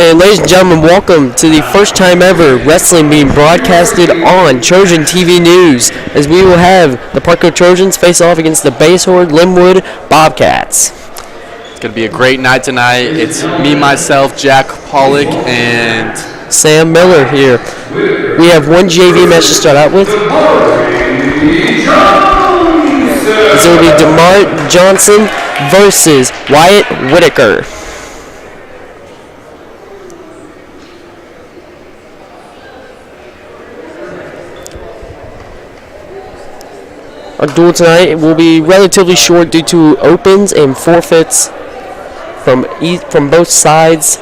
And ladies and gentlemen, welcome to the first time ever wrestling being broadcasted on Trojan TV News, as we will have the Parkville Trojans face off against the Basehor-Linwood Bobcats. It's going to be a great night tonight. It's me, myself, Jack Pollock, and Sam Miller here. We have one JV match to start out with. It's going to be DeMar Johnson versus Wyatt Whitaker. Our duel tonight will be relatively short due to opens and forfeits from both sides,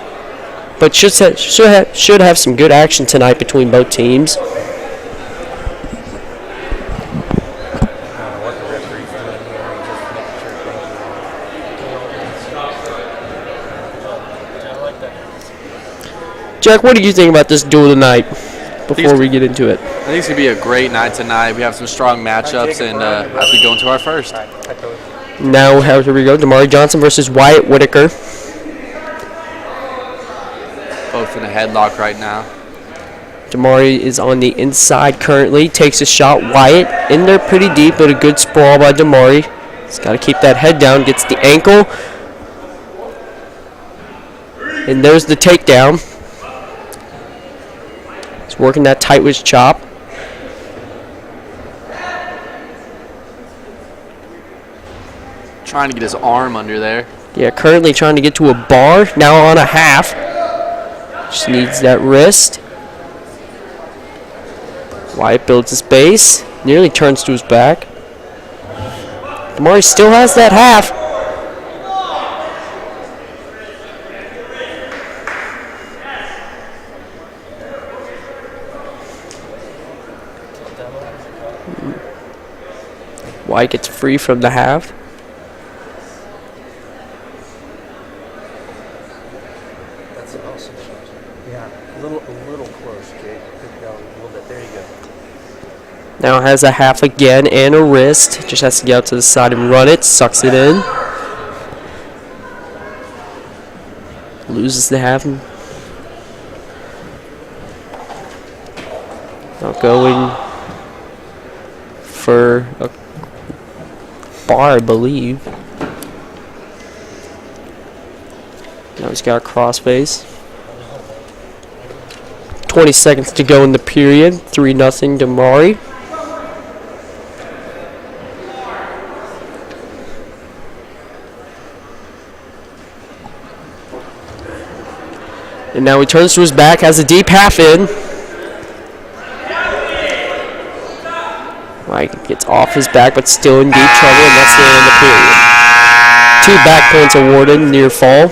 but should have some good action tonight between both teams. Jack, what do you think about this duel tonight before we get into it? I think it's going to be a great night tonight. We have some strong matchups, and as we go into our first. Now, here we go. DeMar Johnson versus Wyatt Whitaker. Both in a headlock right now. Damari is on the inside currently. Takes a shot. Wyatt in there pretty deep, but a good sprawl by Damari. He's got to keep that head down. Gets the ankle. And there's the takedown. He's working that tight with his chop. Trying to get his arm under there. Yeah, currently trying to get to a bar. Now on a half. Just needs that wrist. Wyatt builds his base. Nearly turns to his back. Damari still has that half. Wyatt gets free from the half. Now has a half again and a wrist. Just has to get out to the side and run it. Sucks it in. Loses the half. Not going for a bar, I believe. Now he's got a crossface. 20 seconds to go in the period. 3-0 Damari. And now he turns to his back, has a deep half in. Mike gets off his back, but still in deep trouble, and that's the end of the period. 2 back points awarded, near fall.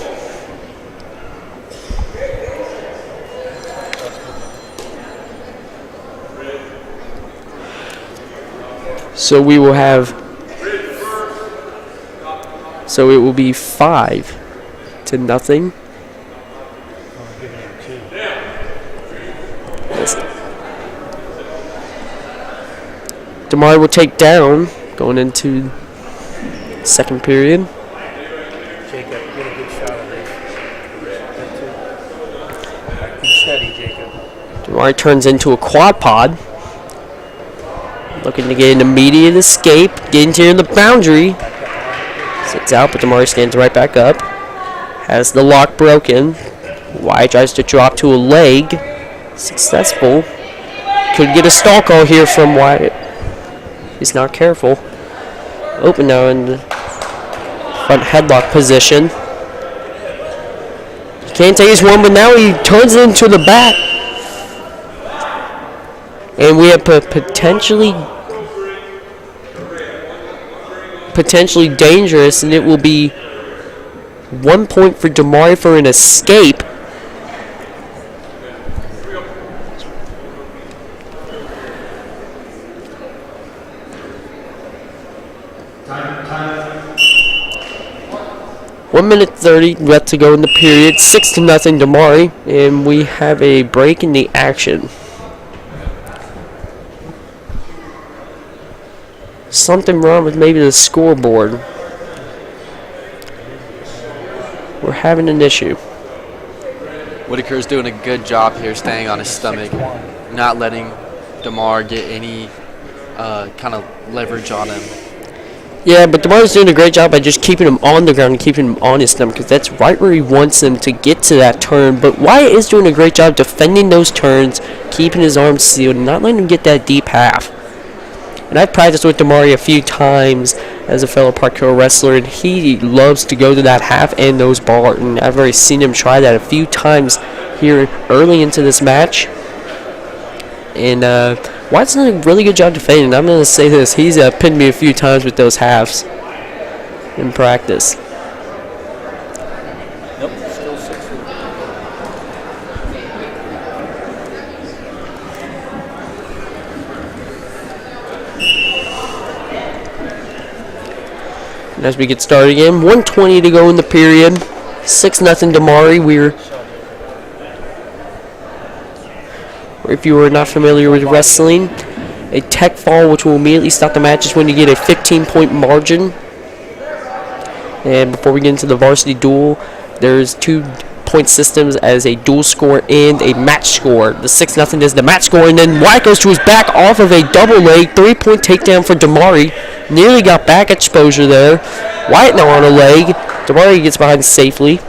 So we will have. So it will be 5-0. Damari will take down going into second period. Jacob, get a good shot of this. Keep steady, Jacob. Damari turns into a quad pod. Looking to get an immediate escape. Getting to the boundary. Sits out, but Damari stands right back up. Has the lock broken. Wyatt tries to drop to a leg. Successful. Could get a stall call here from Wyatt. He's not careful. Open now in the front headlock position. He can't take his one, but now he turns it into the back. And we have potentially dangerous, and it will be 1 point for Damari for an escape. Time. 1:30 left to go in the period. 6-0 Damari, and we have a break in the action. Something wrong with maybe the scoreboard. We're having an issue. Whitaker's doing a good job here staying on his stomach, not letting DeMar get any kind of leverage on him. Yeah, but DeMar's doing a great job by just keeping him on the ground and keeping him on his stomach, because that's right where he wants him to get to that turn. But Wyatt is doing a great job defending those turns, keeping his arms sealed, and not letting him get that deep half. And I've practiced with DeMar a few times as a fellow parkour wrestler, and he loves to go to that half and nose bar, and I've already seen him try that a few times here early into this match. And Wyatt's done a really good job defending. I'm going to say this. He's pinned me a few times with those halves in practice. Nope, still 6 feet. And as we get started again, 1:20 to go in the period. 6-0 Damari. If you are not familiar with wrestling, a tech fall, which will immediately stop the match, is when you get a 15-point margin. And before we get into the varsity duel, there's 2-point systems as a duel score and a match score. The 6-0 is the match score, and then Wyatt goes to his back off of a double leg, 3-point takedown for Damari. Nearly got back exposure there. Wyatt now on a leg. Damari gets behind safely.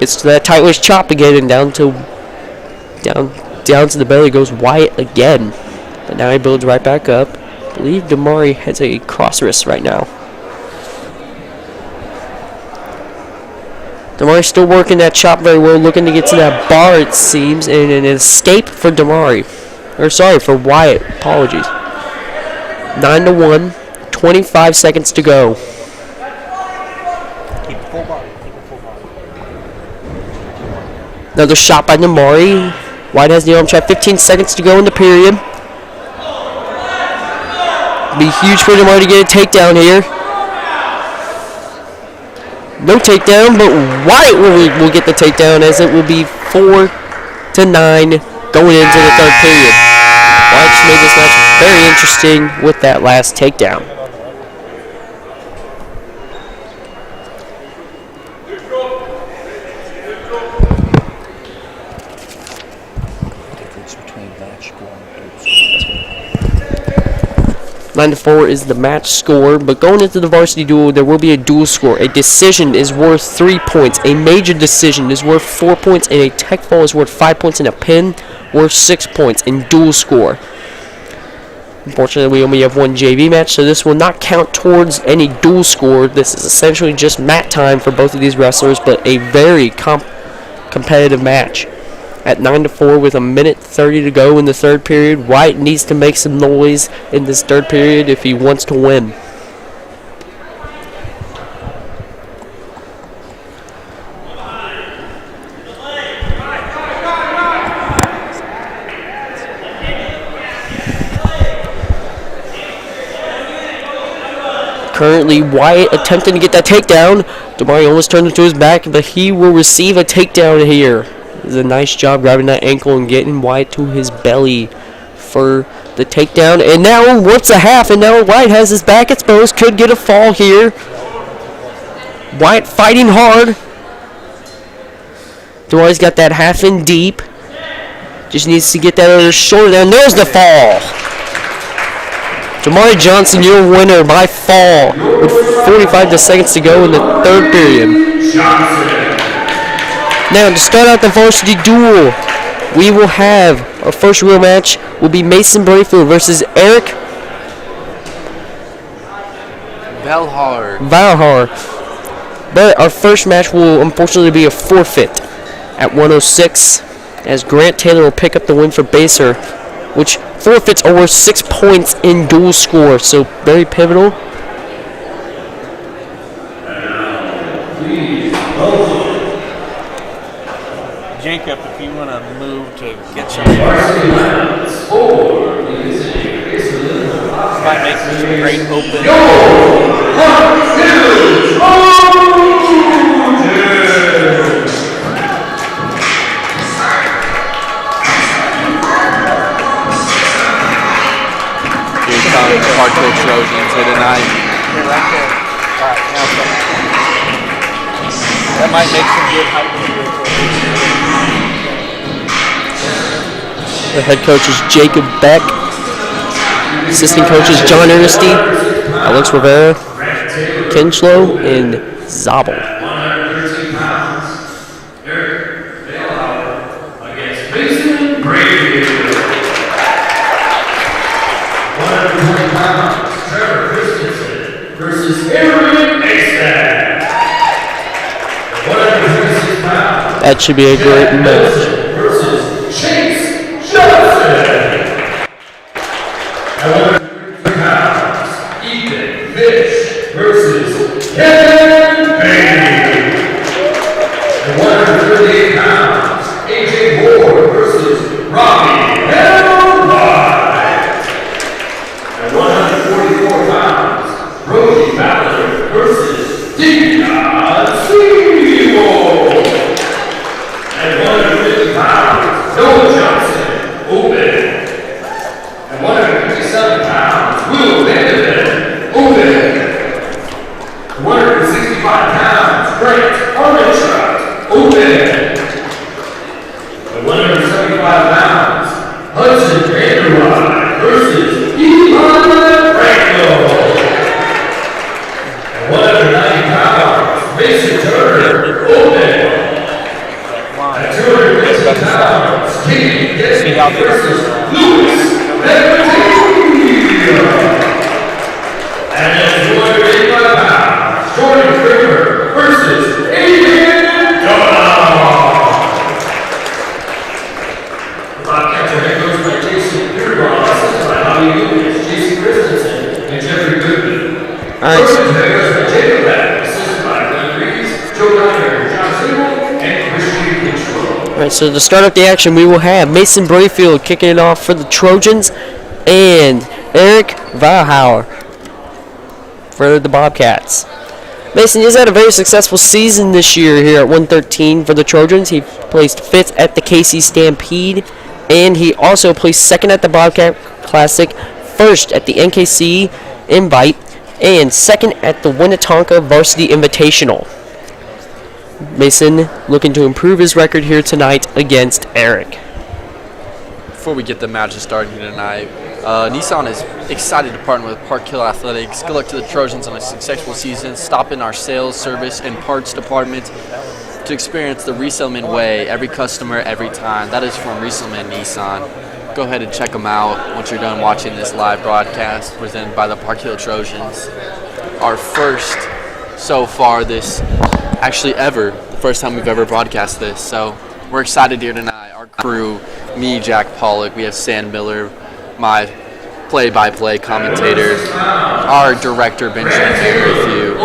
Gets to that tight waist chop again, and down to the belly goes Wyatt again. But now he builds right back up. I believe Damari has a cross wrist right now. Damari's still working that chop very well, looking to get to that bar, it seems, and an escape for Damari. Or sorry, for Wyatt. Apologies. 9-1. 25 seconds to go. Keep it full body. Keep it full body. Another shot by Damari. Wyatt has the arm trap. 15 seconds to go in the period. Be huge for Damari to get a takedown here. No takedown, but Wyatt will get the takedown, as it will be 4-9 going into the third period. Wyatt just made this match very interesting with that last takedown. Difference between match score and 9-4 is the match score, but going into the varsity duel, there will be a duel score. A decision is worth 3 points. A major decision is worth 4 points, and a tech fall is worth 5 points, and a pin worth 6 points in duel score. Unfortunately, we only have one JV match, so this will not count towards any duel score. This is essentially just mat time for both of these wrestlers, but a very competitive match. At 9-4 with 1:30 to go in the third period, Wyatt needs to make some noise in this third period if he wants to win. Currently, Wyatt attempting to get that takedown. Damari almost turned into his back, but he will receive a takedown here. This is a nice job grabbing that ankle and getting Wyatt to his belly for the takedown. And now what's a half, and now Wyatt has his back exposed. Could get a fall here. Wyatt fighting hard. Damari's got that half in deep. Just needs to get that other shoulder down. There's the fall. Damari Johnson, your winner by fall, with 45 seconds to go in the third period. Now, to start out the varsity duel, we will have our first real match will be Mason Brafield versus Eric Valhar. But our first match will unfortunately be a forfeit at 106, as Grant Taylor will pick up the win for Basehor, which forfeits are worth 6 points in duel score, so very pivotal. Jacob, if you want to move to get some might make this a great open. Here comes Hardcore Trojans here tonight. Here, right there. All right, now that might make some good height. The head coach is Jacob Beck. Assistant coaches John Ernesti, Alex Rivera, Kinchlow, and Zabel. Against Mason Brafield. 120 pounds, Trevor Christensen versus Exad. 136 pounds. That should be a great match. Versus Chase Johnson. At 130 pounds, Ethan Fish versus Kevin Batty. At 138 pounds, AJ Ward versus Robbie L.Y. At 144 pounds, Brody Ballard versus Seymour. At 150 pounds, Noah Johnson, open. At 157 pounds, Will Vanav, open. At 165 pounds, Brent Armitage, open. At 175 pounds, Hudson Vanderride versus Franco. At 190 pounds, Mason Turner, open. At 250 pounds, Katie Gesney versus Lewis and at 285 pounds, Jordan Kramer versus Valow. The Bobcats are head coached by Jason Beerball, assisted by Bobby Lucas, Jason Christensen, and Jeffrey Goodman. Coaches head coached by Jacob Beck, assisted by Glenn Reeves, Joe Dyer, John Seymour, and Christian Control. Alright, so to start up the action, we will have Mason Brafield kicking it off for the Trojans and Eric Valhauer for the Bobcats. Mason has had a very successful season this year here at 113 for the Trojans. He placed 5th at the KC Stampede, and he also placed 2nd at the Bobcat Classic, 1st at the NKC Invite, and 2nd at the Winnetonka Varsity Invitational. Mason looking to improve his record here tonight against Eric. Before we get the matches started here tonight, Nissan is excited to partner with Park Hill Athletics. Good luck to the Trojans on a successful season. Stop in our sales, service, and parts department to experience the Rieselman way. Every customer, every time. That is from Rieselman Nissan. Go ahead and check them out once you're done watching this live broadcast presented by the Park Hill Trojans. Our first so far this, actually ever, the first time we've ever broadcast this. So we're excited here tonight. Our crew, me, Jack Pollock, we have Sam Miller, my play-by-play commentator, our director, Benjamin Merrithew,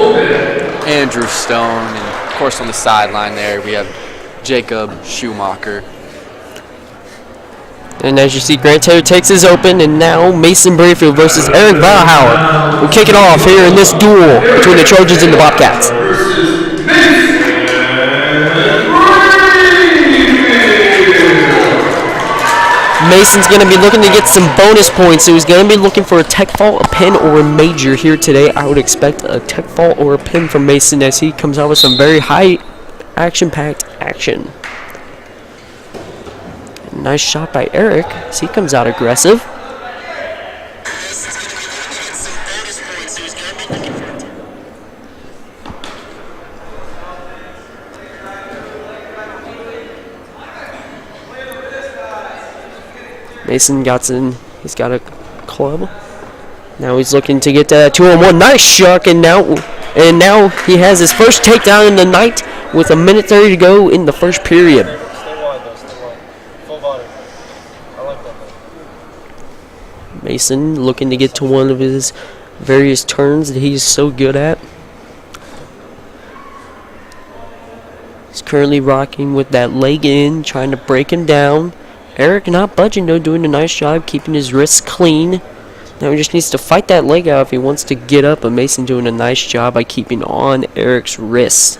Andrew Stone, and of course on the sideline there we have Jacob Schumacher. And as you see, Grant Taylor takes his open, and now Mason Brafield versus Eric Valhauer will kick it off here in this duel between the Trojans and the Bobcats. Mason's going to be looking to get some bonus points, so he's going to be looking for a tech fall, a pin, or a major here today. I would expect a tech fall or a pin from Mason as he comes out with some very high action-packed action. Nice shot by Eric as he comes out aggressive. Mason got in. He's got a club. Now he's looking to get 2-on-1. Nice shot, and now he has his first takedown in the night with 1:30 to go in the first period. Stay wide though, stay wide. Full body. I like that though. Mason looking to get to one of his various turns that he's so good at. He's currently rocking with that leg in, trying to break him down. Eric not budging though, doing a nice job keeping his wrists clean. Now he just needs to fight that leg out if he wants to get up, but Mason doing a nice job by keeping on Eric's wrists.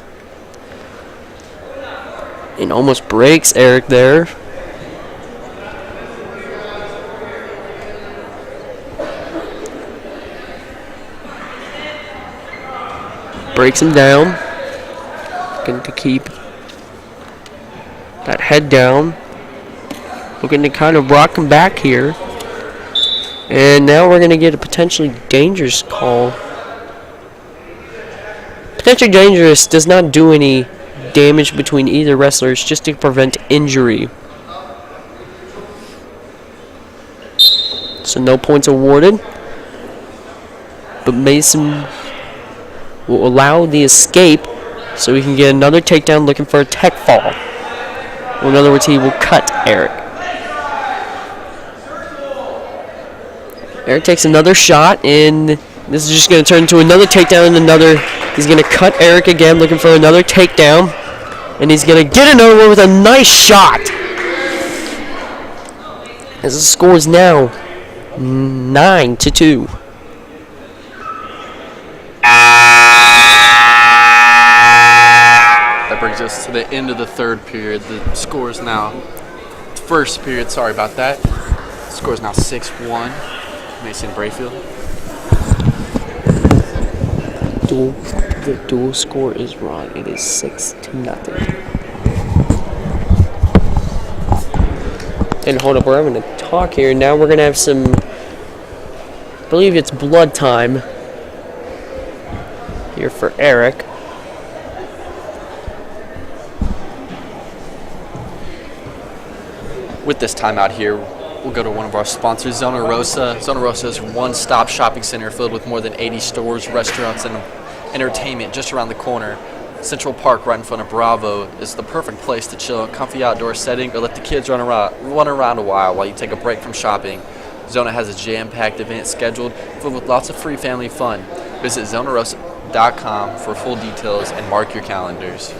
And almost breaks Eric there. Breaks him down. Looking to keep that head down. Looking to kind of rock him back here. And now we're going to get a potentially dangerous call. Potentially dangerous does not do any damage between either wrestlers, just to prevent injury. So no points awarded. But Mason will allow the escape so we can get another takedown looking for a tech fall. Or in other words, he will cut Eric. Eric takes another shot, and this is just going to turn into another takedown and another. He's going to cut Eric again, looking for another takedown. And he's going to get another one with a nice shot. As the score is now 9-2. That brings us to the end of the third period. The score is now, first period, sorry about that. The score is now 6-1. Mason Brafield. The dual score is wrong. It is 6-0. And hold up, we're having a talk here. Now we're going to have some, I believe it's blood time here for Eric. With this timeout here, we'll go to one of our sponsors, Zona Rosa. Zona Rosa is a one-stop shopping center filled with more than 80 stores, restaurants, and entertainment just around the corner. Central Park, right in front of Bravo, is the perfect place to chill, comfy outdoor setting, or let the kids run around a while you take a break from shopping. Zona has a jam-packed event scheduled filled with lots of free family fun. Visit zonarosa.com for full details and mark your calendars.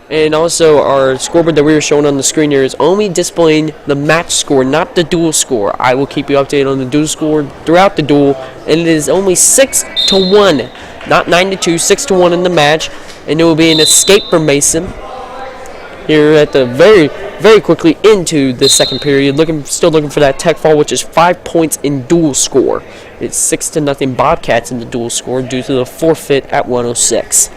And also, our scoreboard that we were showing on the screen here is only displaying the match score, not the duel score. I will keep you updated on the duel score throughout the duel, and it is only 6-1, not 9-2, 6-1 in the match, and it will be an escape for Mason here at the very quickly into the second period. Still looking for that tech fall, which is 5 points in duel score. It's 6-0 Bobcats in the duel score due to the forfeit at 106.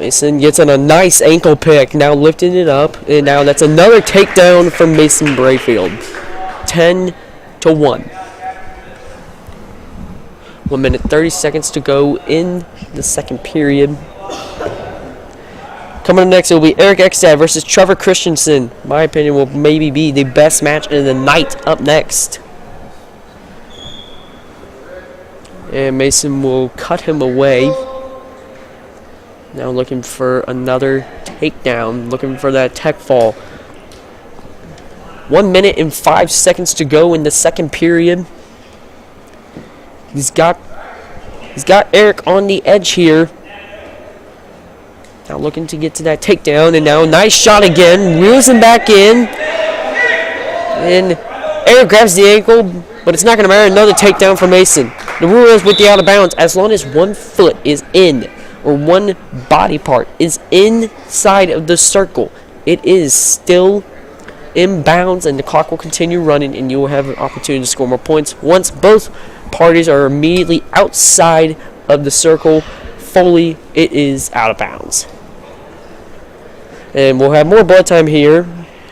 Mason gets on a nice ankle pick, now lifting it up, and now that's another takedown from Mason Brafield. 10-1. 1 minute 30 seconds to go in the second period. Coming up next, it will be Eric Exad versus Trevor Christensen. My opinion will maybe be the best match of the night up next. And Mason will cut him away. Now looking for another takedown, looking for that tech fall. 1 minute and 5 seconds to go in the second period. He's got Eric on the edge here. Now looking to get to that takedown, and now nice shot again, reels him back in. And Eric grabs the ankle, but it's not going to matter. Another takedown for Mason. The rule is with the out of bounds, as long as one foot is in, or one body part is inside of the circle, it is still in bounds, and the clock will continue running, and you will have an opportunity to score more points. Once both parties are immediately outside of the circle fully, it is out of bounds. And we'll have more blood time here,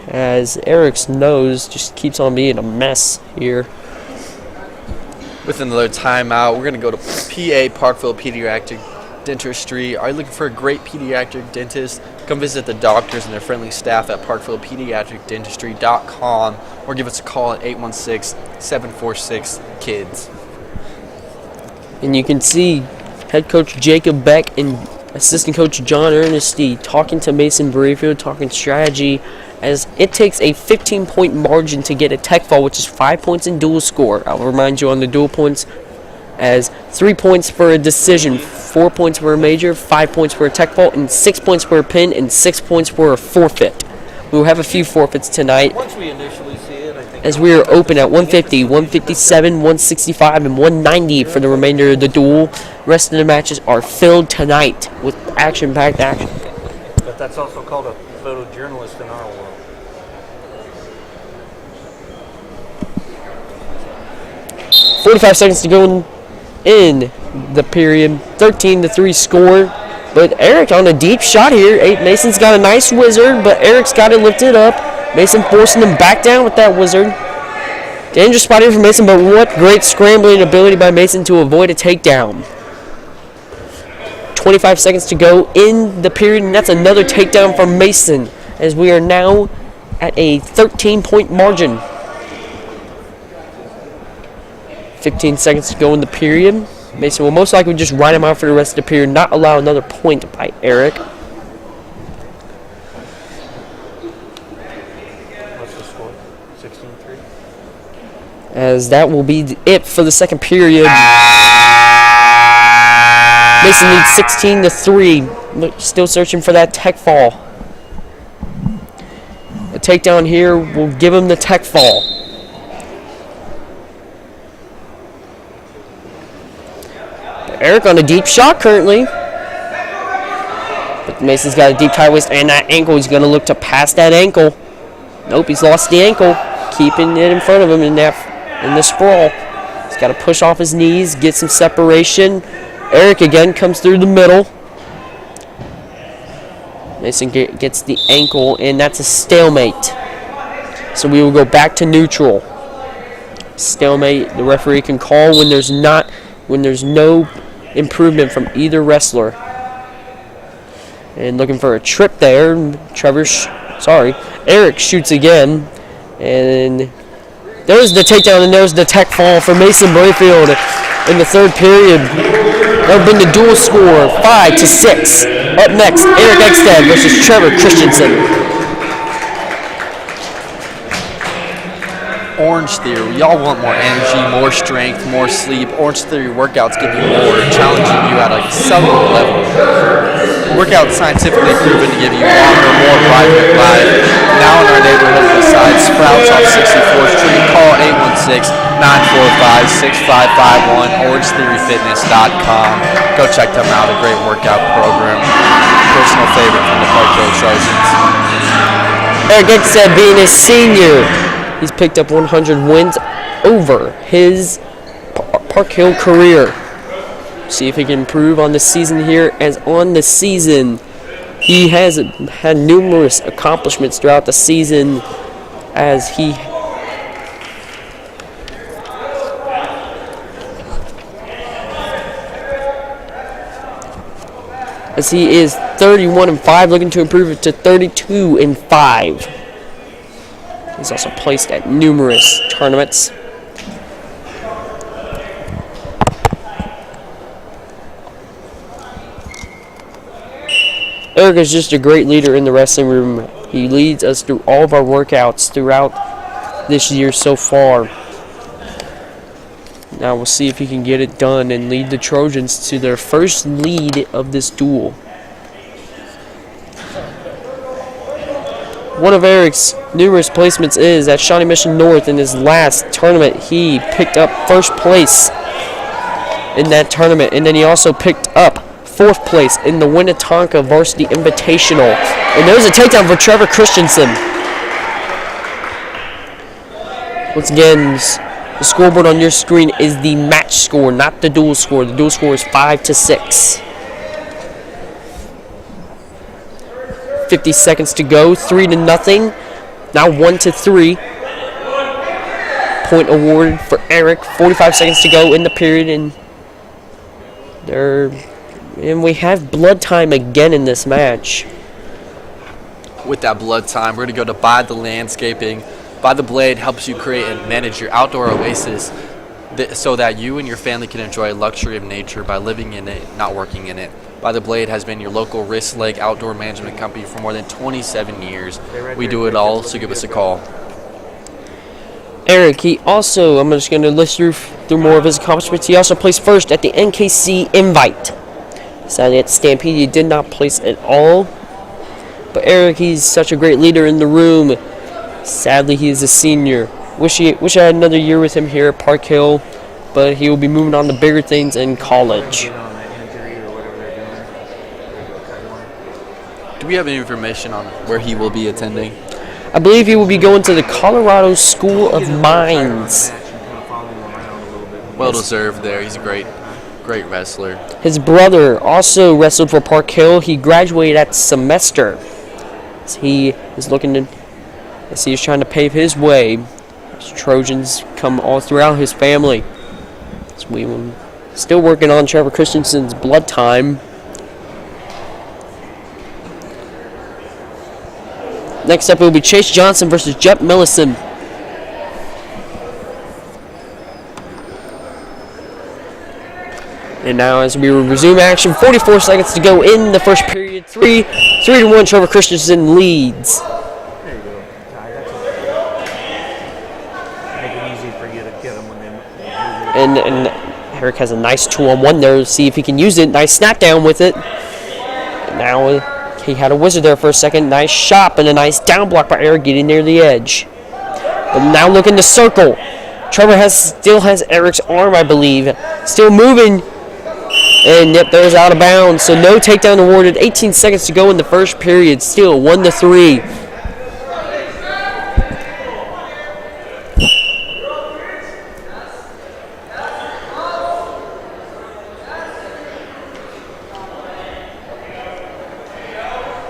as Eric's nose just keeps on being a mess here. With another timeout, we're going to go to PA Parkville Pediatric Dentistry. Are you looking for a great pediatric dentist? Come visit the doctors and their friendly staff at parkvillepediatricdentistry.com or give us a call at 816-746-KIDS. And you can see head coach Jacob Beck and assistant coach John Ernesty talking to Mason Brafield, talking strategy, as it takes a 15-point margin to get a tech fall, which is 5 points in dual score. I'll remind you on the dual points, as 3 points for a decision, 4 points for a major, 5 points for a tech fall, and 6 points for a pin, and 6 points for a forfeit. We will have a few forfeits tonight, Once we initially see it, I think as we are open at 150, 157, 165, and 190 for the remainder of the duel. Rest of the matches are filled tonight with action-packed action. But that's also called a photojournalist in our world. – 45 seconds to go in the period. 13-3 score. But Eric on a deep shot here. Mason's got a nice wizard, but Eric's got it lifted up. Mason forcing him back down with that wizard. Dangerous spot here for Mason, but what great scrambling ability by Mason to avoid a takedown. 25 seconds to go in the period, and that's another takedown from Mason, as we are now at a 13-point margin. 15 seconds to go in the period. Mason will most likely just ride him out for the rest of the period, not allow another point by Eric. What's the score? 16-3? As that will be it for the second period. Mason needs 16-3, but still searching for that tech fall. A takedown here will give him the tech fall. Eric on a deep shot currently. But Mason's got a deep tie waist and that ankle. He's going to look to pass that ankle. Nope, he's lost the ankle. Keeping it in front of him in the sprawl. He's got to push off his knees, get some separation. Eric again comes through the middle. Mason gets the ankle, and that's a stalemate. So we will go back to neutral. Stalemate, the referee can call when there's no improvement from either wrestler. And looking for a trip there. Eric shoots again. And there's the takedown, and there's the tech fall for Mason Brafield in the third period. That'll bring the duel score 5-6. Up next, Eric Exad versus Trevor Christensen. Orange Theory, y'all want more energy, more strength, more sleep. Orange Theory workouts give you more, challenging you at a cellular level. Workouts scientifically proven to give you longer, more vibrant life. Now in our neighborhood besides Sprouts off 64th Street, call 816-945-6551, orangetheoryfitness.com. Go check them out, a great workout program. Personal favorite from the Parkville Trojans. Eric Exad being a senior. He's picked up 100 wins over his Park Hill career. See if he can improve on the season here. As on the season, he has had numerous accomplishments throughout the season as he is 31-5, looking to improve it to 32-5. He's also placed at numerous tournaments. Eric is just a great leader in the wrestling room. He leads us through all of our workouts throughout this year so far. Now we'll see if he can get it done and lead the Trojans to their first lead of this duel. One of Eric's numerous placements is at Shawnee Mission North. In his last tournament, he picked up first place in that tournament, and then he also picked up fourth place in the Winnetonka Varsity Invitational. And there's a takedown for Trevor Christensen. Once again, the scoreboard on your screen is the match score, not the duel score. The duel score is 5-6. 50 seconds to go, 3-0. Now 1-3. Point awarded for Eric. 45 seconds to go in the period, and we have blood time again in this match. With that blood time, we're going to go to By the Landscaping. By the Blade helps you create and manage your outdoor oasis so that you and your family can enjoy a luxury of nature by living in it, not working in it. By the Blade has been your local wrist leg outdoor management company for more than 27 years. We do it all, so give us a call. Eric, he also, I'm just going to list through more of his accomplishments. He also placed first at the NKC Invite. Sadly, at Stampede, he did not place at all. But Eric, he's such a great leader in the room. Sadly, he is a senior. Wish I had another year with him here at Park Hill, but he will be moving on to bigger things in college. Do we have any information on where he will be attending? I believe he will be going to the Colorado School of Mines. Well deserved there. He's a great wrestler. His brother also wrestled for Park Hill. He graduated at semester. As he is trying to pave his way. As Trojans come all throughout his family. As we still working on Trevor Christensen's blood time. Next up, it will be Chase Johnson versus Jet Millison. And now, as we resume action, 44 seconds to go in the first period. 3-1, Trevor Christensen leads. There you go. Make it easy for you to get them when they move. And Eric has a nice 2-on-1 there. See if he can use it. Nice snap down with it. And now he had a wizard there for a second. Nice shot and a nice down block by Eric getting near the edge. But now looking to circle. Trevor still has Eric's arm, I believe. Still moving. And yep, there's out of bounds. So no takedown awarded. 18 seconds to go in the first period. Still 1-3.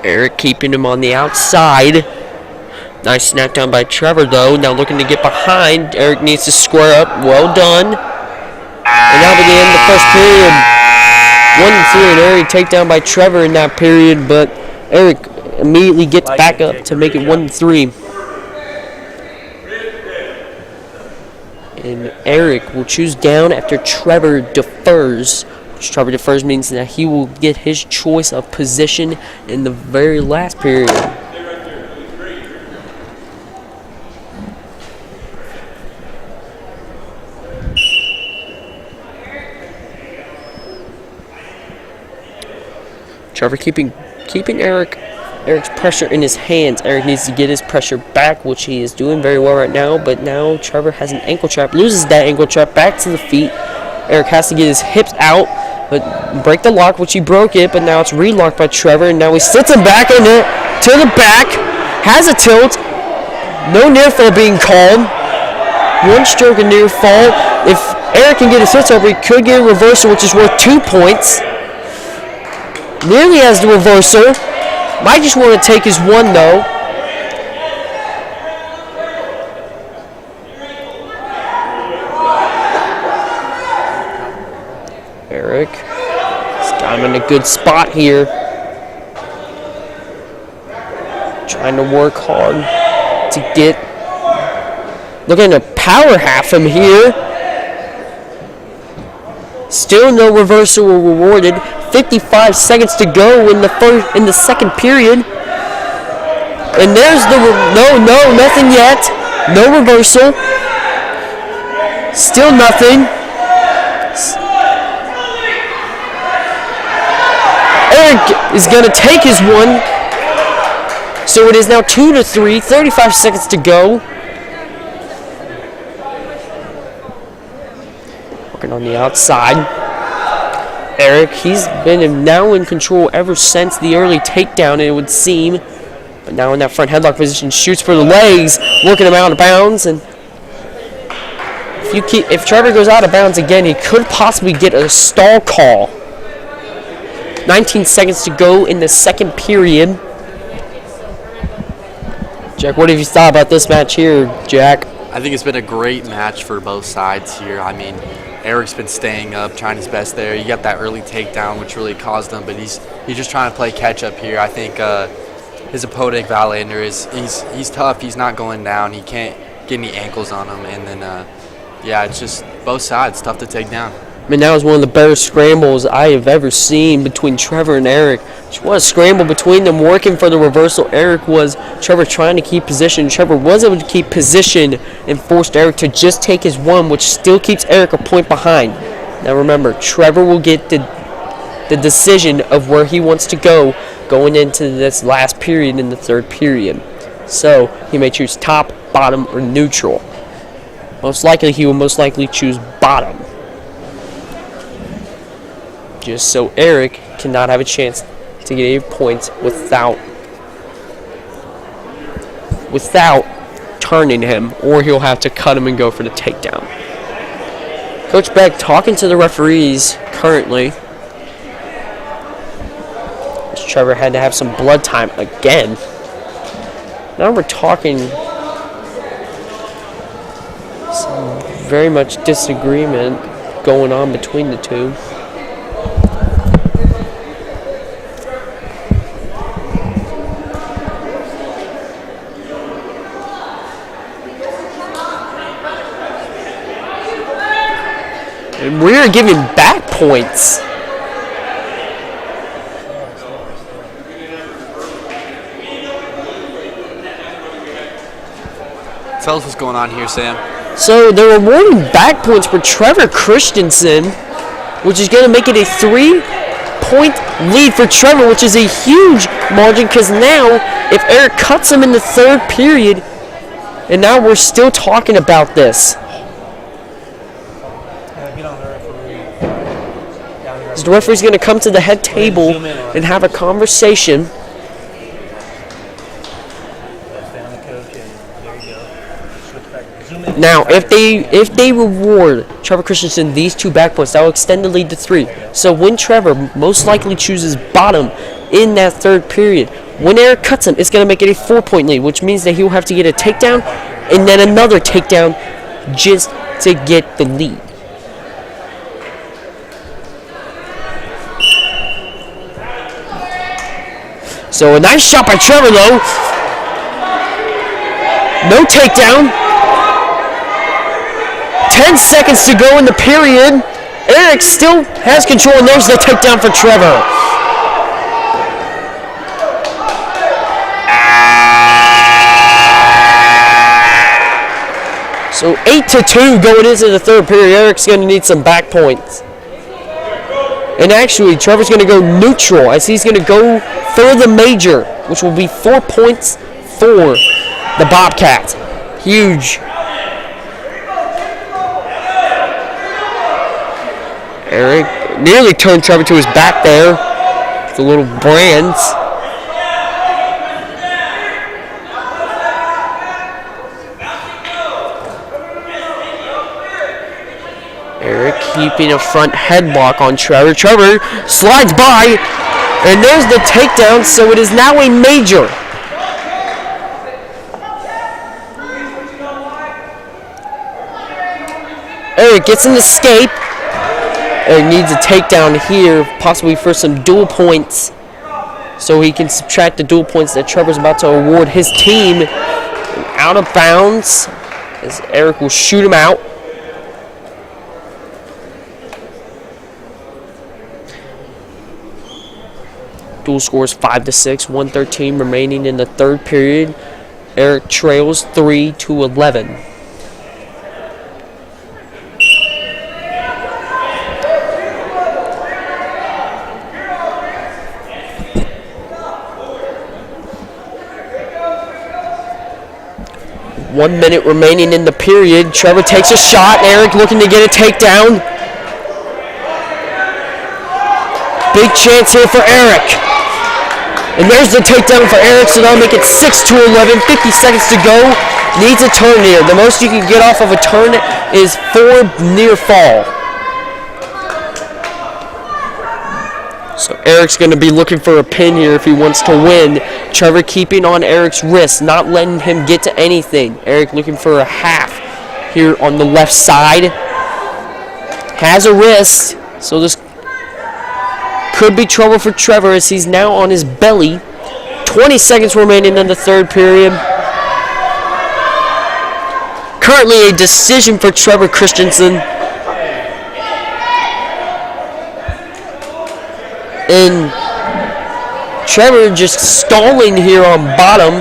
Eric keeping him on the outside. Nice snap down by Trevor, though. Now looking to get behind. Eric needs to square up. Well done. And now begin the first period. 1-3, and Eric takedown by Trevor in that period, but Eric immediately gets back up to make it 1-3. And Eric will choose down after Trevor defers. Which Trevor defers means that he will get his choice of position in the very last period. Trevor keeping Eric's pressure in his hands. Eric needs to get his pressure back, which he is doing very well right now. But now Trevor has an ankle trap, loses that ankle trap back to the feet. Eric has to get his hips out, but break the lock, which he broke it. But now it's relocked by Trevor, and now he sits him back in it to the back, has a tilt. No near fall being called. One stroke of near fall. If Eric can get his hits over, he could get a reversal, which is worth 2 points. Nearly has the reversal. Might just want to take his one, though. Eric has got him in a good spot here. Trying to work hard to get. Looking to power half him here. Still no reversal rewarded. 55 seconds to go in the second period. And there's the nothing yet. No reversal. Still nothing. Eric is going to take his one. So it is now 2-3. 35 seconds to go. Working on the outside. Eric, he's been now in control ever since the early takedown, it would seem. But now in that front headlock position, shoots for the legs, working him out of bounds. And if Trevor goes out of bounds again, he could possibly get a stall call. 19 seconds to go in the second period. Jack, what have you thought about this match here, Jack? I think it's been a great match for both sides here. I mean, Eric's been staying up, trying his best there. You got that early takedown, which really caused him, but he's just trying to play catch up here. I think his opponent, Valander, he's tough. He's not going down. He can't get any ankles on him, and then yeah, it's just both sides tough to take down. I mean, that was one of the better scrambles I have ever seen between Trevor and Eric. It was a scramble between them working for the reversal. Trevor trying to keep position. Trevor was able to keep position and forced Eric to just take his one, which still keeps Eric a point behind. Now remember, Trevor will get the decision of where he wants to go going into this last period in the third period. So he may choose top, bottom, or neutral. Most likely, he will choose bottom. Just so Eric cannot have a chance to get any points without without turning him, or he'll have to cut him and go for the takedown. Coach Beck talking to the referees currently. Trevor had to have some blood time again. Now we're talking some very much disagreement going on between the two. And we're giving back points. Tell us what's going on here, Sam. So they're awarding back points for Trevor Christensen, which is going to make it a 3-point lead for Trevor, which is a huge margin because now if Eric cuts him in the third period, and now we're still talking about this. So the referee's going to come to the head table and have a conversation. Now, if they reward Trevor Christensen these 2 back points, that will extend the lead to 3. So when Trevor most likely chooses bottom in that third period, when Eric cuts him, it's going to make it a 4-point lead, which means that he'll have to get a takedown and then another takedown just to get the lead. So a nice shot by Trevor, though. No takedown. 10 seconds to go in the period. Eric still has control, and there's the takedown for Trevor. So 8-2 going into the third period. Eric's going to need some back points. And actually, Trevor's going to go neutral as he's going to go for the major, which will be 4 points for the Bobcats. Huge. Eric nearly turned Trevor to his back there. The little brands. Eric keeping a front headlock on Trevor. Trevor slides by, and there's the takedown, so it is now a major. Eric gets an escape. Eric needs a takedown here, possibly for some dual points, so he can subtract the dual points that Trevor's about to award his team. Out of bounds, as Eric will shoot him out. Dual scores 5-6, 1:13 remaining in the third period. Eric trails 3-11. One minute remaining in the period. Trevor takes a shot. Eric looking to get a takedown. Big chance here for Eric. And there's the takedown for Eric, so that'll make it 6-11. 50 seconds to go. Needs a turn here. The most you can get off of a turn is 4 near fall. So Eric's going to be looking for a pin here if he wants to win. Trevor keeping on Eric's wrist, not letting him get to anything. Eric looking for a half here on the left side. Has a wrist, so this could be trouble for Trevor as he's now on his belly. 20 seconds remaining in the third period. Currently a decision for Trevor Christensen. And Trevor just stalling here on bottom.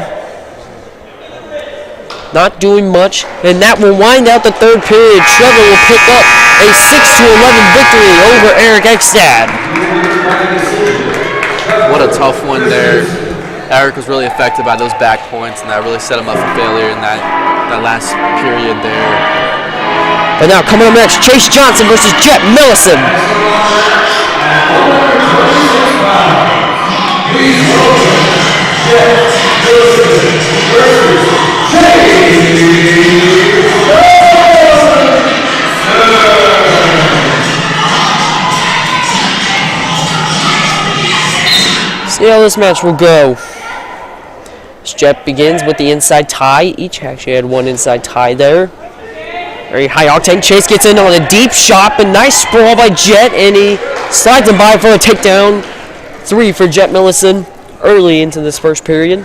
Not doing much. And that will wind out the third period. Trevor will pick up a 6-11 victory over Eric Exad. What a tough one there. Eric was really affected by those back points, and that really set him up for failure in that last period there. But now coming up next, Chase Johnson versus Jet Millison. Jet Millison versus See how this match will go. This Jet begins with the inside tie. Each actually had one inside tie there. Very high octane. Chase gets in on a deep shot, but nice sprawl by Jet, and he slides him by for a takedown. 3 for Jet Millison early into this first period.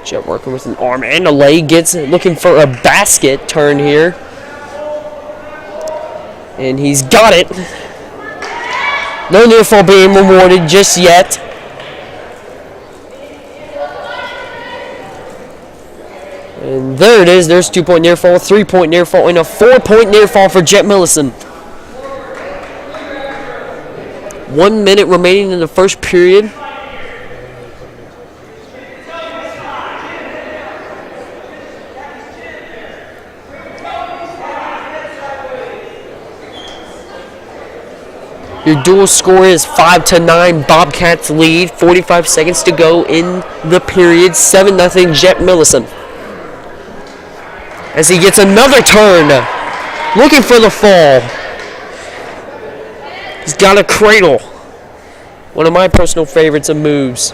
Jet working with an arm and a leg, gets looking for a basket turn here. And he's got it. No near fall being rewarded just yet. And there it is. There's 2-point near fall, 3-point near fall, and a 4-point near fall for Jet Millison. 1 minute remaining in the first period. Your dual score is 5-9. Bobcats lead. 45 seconds to go in the period. 7-0 Jet Millison. As he gets another turn. Looking for the fall. He's got a cradle. One of my personal favorites of moves.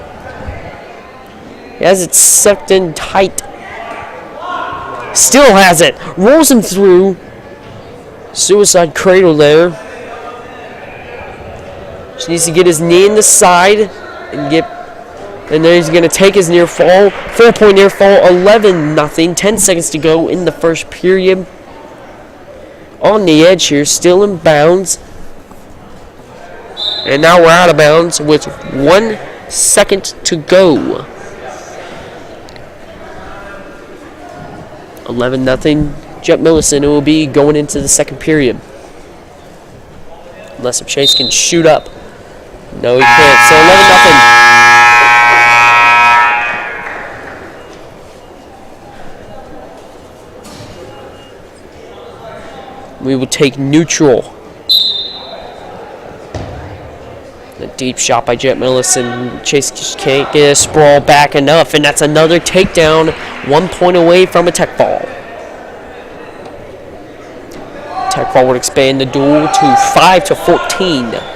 He has it sucked in tight. Still has it. Rolls him through. Suicide cradle there. Just needs to get his knee in the side and then he's going to take his near fall. 4-point near fall, 11-0. 10 seconds to go in the first period. On the edge here, still in bounds. And now we're out of bounds with 1 second to go. 11-0. Jet Millison will be going into the second period. Unless if Chase can shoot up. No, he can't. So 11-0. We will take neutral. The deep shot by Jet Millison. Chase just can't get a sprawl back enough, and that's another takedown. 1 point away from a tech ball. Tech ball would expand the duel to 5-14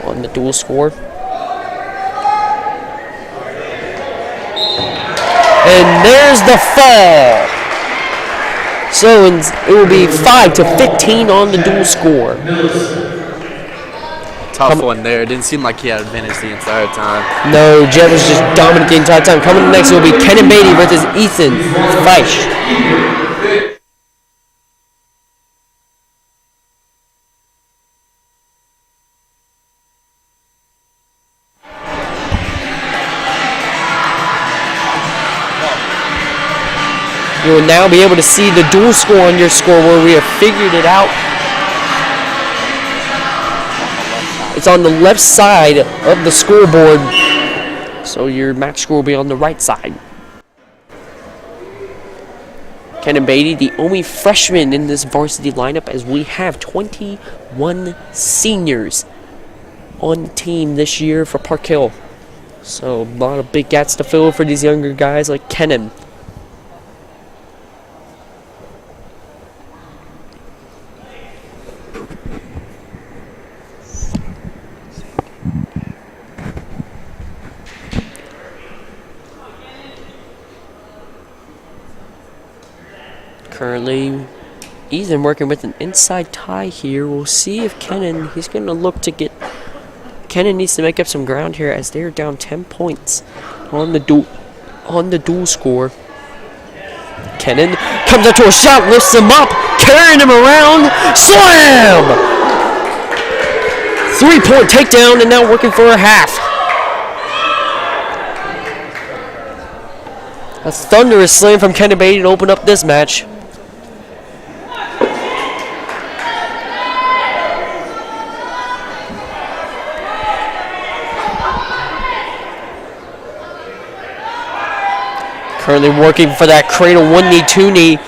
on the duel score. And there's the fall. So it will be 5-15 on the duel score. Tough one there. It didn't seem like he had advantage the entire time. No, Jet was just dominant the entire time. Coming up next will be Ken and Batty versus Ethan Feisch. You will now be able to see the dual score on your score where we have figured it out. It's on the left side of the scoreboard, so your match score will be on the right side. Ken and Batty, the only freshmen in this varsity lineup, as we have 21 seniors on the team this year for Park Hill. So a lot of big gaps to fill for these younger guys like Kenan. Currently, Ethan working with an inside tie here. We'll see if Kenan, he's going to look to get... Kenan needs to make up some ground here as they're down 10 points on the duel score. Kenan comes up to a shot, lifts him up, carrying him around, slam! 3-point takedown, and now working for a half. A thunderous slam from Ken and Batty to open up this match. Currently working for that cradle 1-knee, 2-knee.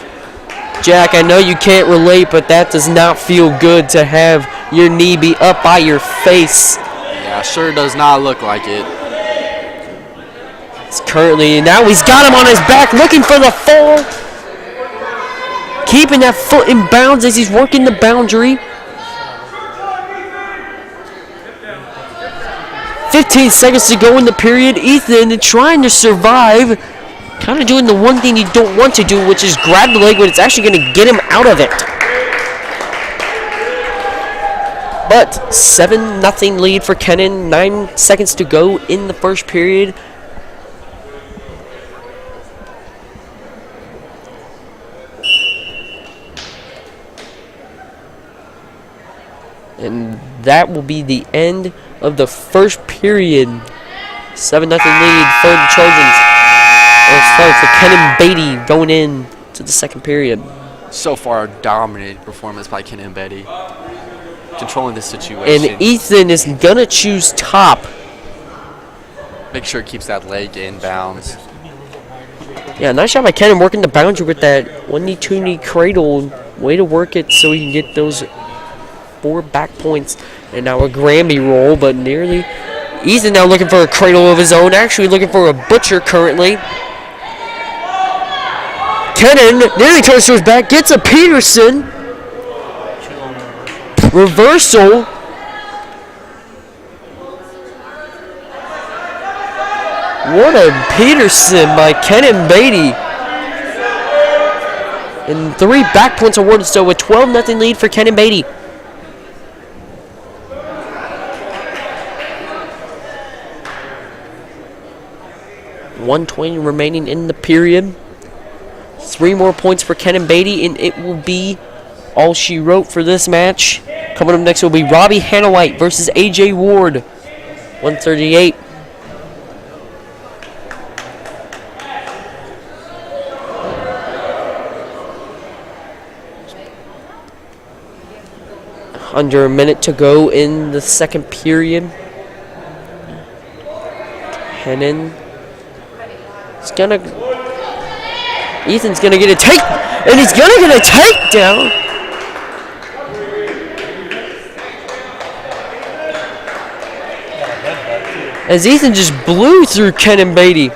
Jack, I know you can't relate, but that does not feel good to have your knee be up by your face. Yeah, sure does not look like it. Now he's got him on his back, looking for the fall. Keeping that foot in bounds as he's working the boundary. 15 seconds to go in the period. Ethan trying to survive. Kind of doing the one thing you don't want to do, which is grab the leg, but it's actually going to get him out of it. But 7-0 lead for Kenan. 9 seconds to go in the first period. And that will be the end of the first period. 7-0 lead for the Trojans. Sorry, for Kenan Batty going in to the second period. So far, a dominant performance by Kenan Batty. Controlling the situation. And Ethan is going to choose top. Make sure it keeps that leg in bounds. Yeah, nice job by Kenan working the boundary with that 1 knee, 2 knee cradle. Way to work it so he can get those 4 back points. And now a Grammy roll, but nearly. Ethan now looking for a cradle of his own. Actually looking for a butcher currently. Kenan nearly turns to his back. Gets a Peterson. Reversal. What a Peterson by Kenan Batty. And 3 back points awarded, so a 12-0 lead for Kenan Batty. .120 remaining in the period. 3 more points for Kenan Batty, and it will be all she wrote for this match. Coming up next will be Robbie Hannawhite versus AJ Ward. 138. Under a minute to go in the second period. Kenan is gonna. Ethan's gonna get a take, and he's gonna get a takedown. As Ethan just blew through Kenan Batty.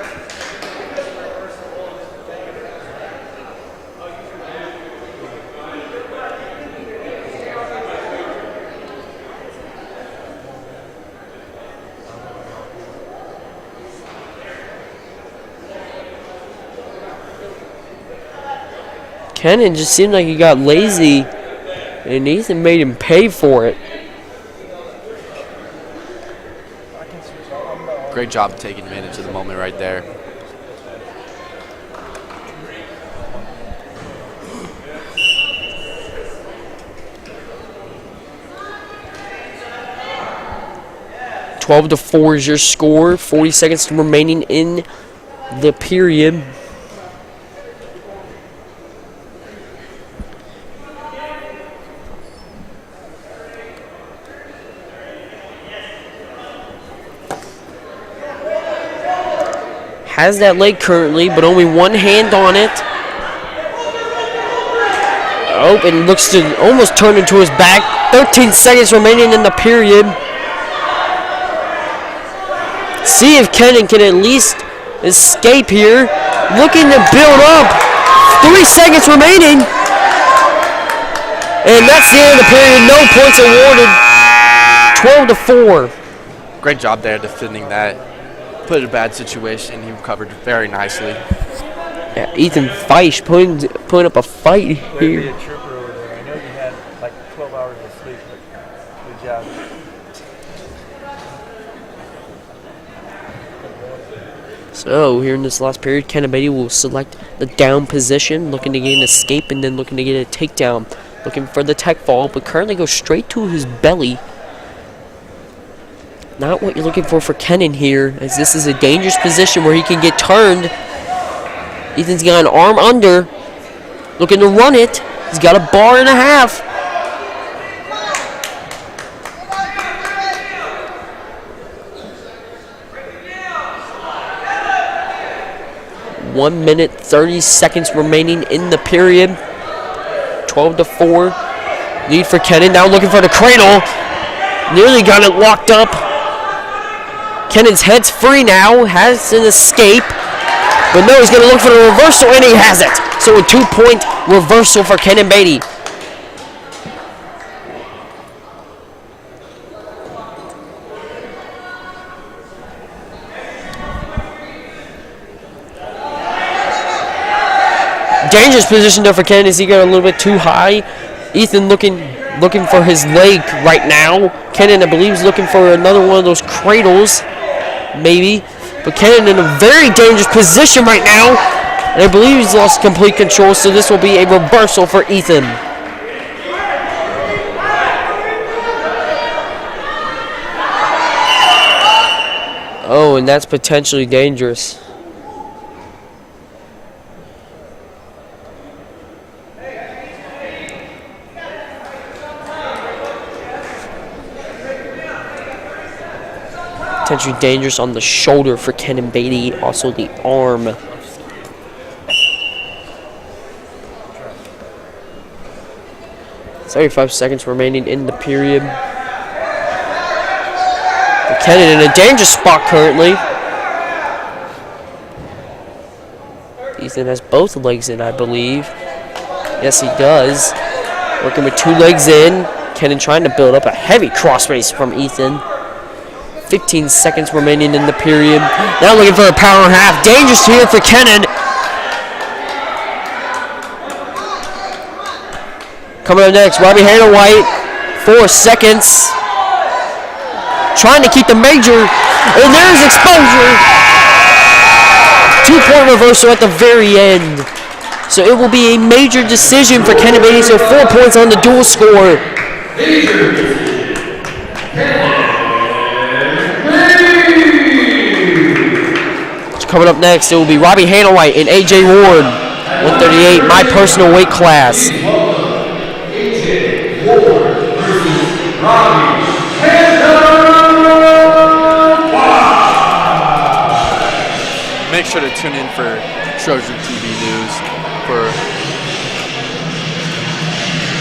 Kenan just seemed like he got lazy, and Ethan made him pay for it. Great job of taking advantage of the moment right there. (12-4) is your score. 40 seconds remaining in the period. Has that leg currently, but only one hand on it. Oh, and looks to almost turn into his back. 13 seconds remaining in the period. See if Kenan can at least escape here. Looking to build up. 3 seconds remaining. And that's the end of the period. No points awarded. 12-4. Great job there defending that. Put in a bad situation. He recovered very nicely. Yeah, Ethan Feisch putting up a fight here. Be a trooper over there. I know you had like 12 hours of sleep, but good job. So here in this last period, Kenan Batty will select the down position, looking to get an escape and then looking to get a takedown. Looking for the tech fall, but currently goes straight to his belly. Not what you're looking for Kenan here, as this is a dangerous position where he can get turned. Ethan's got an arm under, looking to run it. He's got a bar and a half. One minute, 30 seconds remaining in the period. 12-4. Lead for Kenan. Now looking for the cradle. Nearly got it locked up. Kennan's head's free now, has an escape. But no, he's going to look for the reversal, and he has it. So a 2-point reversal for Kenan Batty. Dangerous position though for Kenan as he got a little bit too high. Ethan looking for his leg right now. Kenan, I believe, is looking for another one of those cradles, maybe. But Kenan in a very dangerous position right now. And I believe he's lost complete control, so this will be a reversal for Ethan. Oh, and that's potentially dangerous. Potentially dangerous on the shoulder for Kenan Batty, also the arm. "35 seconds remaining in the period. Kenan in a dangerous spot currently. Ethan has both legs in, I believe. Yes, he does. Working with 2 legs in. Kenan trying to build up a heavy cross race from Ethan. 15 seconds remaining in the period. Now looking for a power and a half. Dangerous here for Kenan. Coming up next, Robbie White. 4 seconds. Trying to keep the major. And there's exposure. 2-point reversal at the very end. So it will be a major decision for Kenan Batty. So 4 points on the dual score. Coming up next, it will be Robbie White and AJ Ward. 138, my personal weight class. AJ Ward versus Robbie White. Make sure to tune in for Trojan TV News for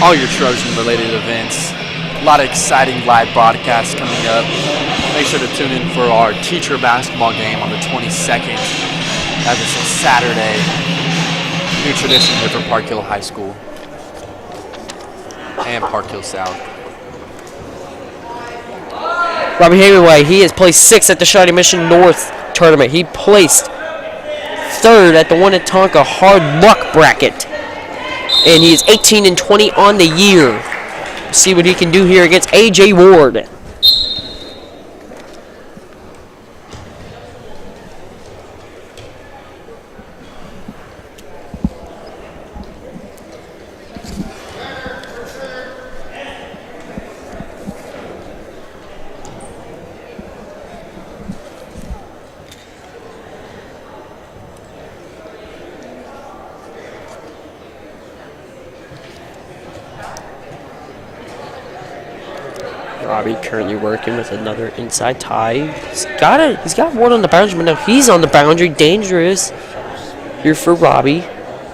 all your Trojan-related events. A lot of exciting live broadcasts coming up. Make sure to tune in for our teacher basketball game on the 22nd. That is a Saturday. New tradition here for Park Hill High School and Park Hill South. Robbie White, he has placed 6th at the Shawnee Mission North tournament. He placed 3rd at the Winnetonka Hard Luck bracket. And he is 18-20 on the year. See what he can do here against AJ Ward. Robbie currently working with another inside tie. He's got Ward on the boundary, but now he's on the boundary. Dangerous here for Robbie.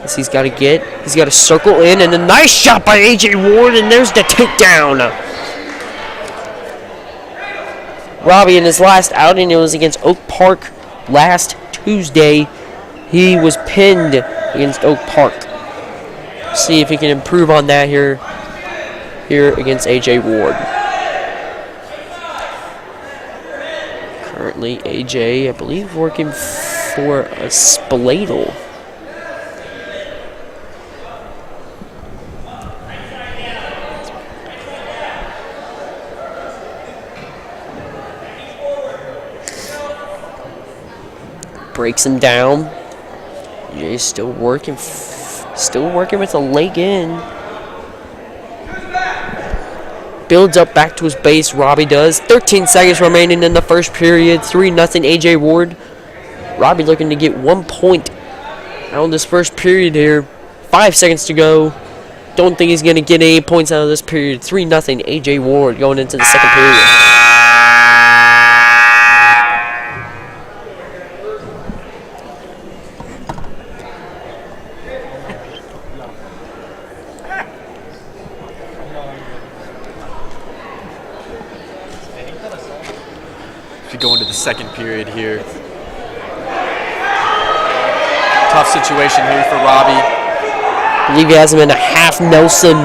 As he's got to circle in, and a nice shot by AJ Ward, and there's the takedown. Robbie in his last outing, it was against Oak Park last Tuesday. He was pinned against Oak Park. See if he can improve on that here against AJ Ward. Currently, AJ, I believe, working for a Spladle. Breaks him down. AJ's still working with a leg in. Builds up back to his base. Robbie does. 13 seconds remaining in the first period. 3-0 AJ Ward. Robbie looking to get 1 point out of this first period here. 5 seconds to go. Don't think he's going to get any points out of this period. 3-0 AJ Ward going into the second period. Go into the second period here. Tough situation here for Robbie. I believe he has him in a half Nelson.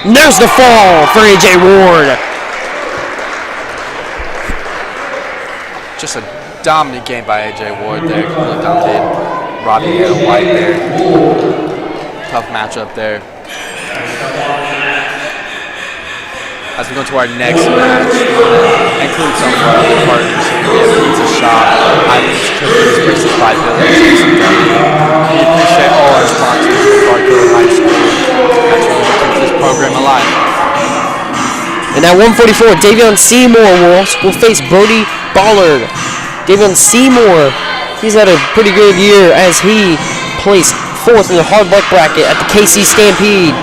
And there's the fall for A.J. Ward. Just a dominant game by A.J. Ward there. Really dominated. Robbie had a white there. Tough matchup there. As we go to our next match, include some of our other partners here. We have Pizza Shop, Islands Cookies, Braces by Village, Jason Dunn. We appreciate all our sponsors from Barco High School. That's really what keeps this program alive. And at 144, Davion Seymour will face Brody Ballard. Davion Seymour, he's had a pretty good year as he placed 4th in the hard luck bracket at the KC Stampede,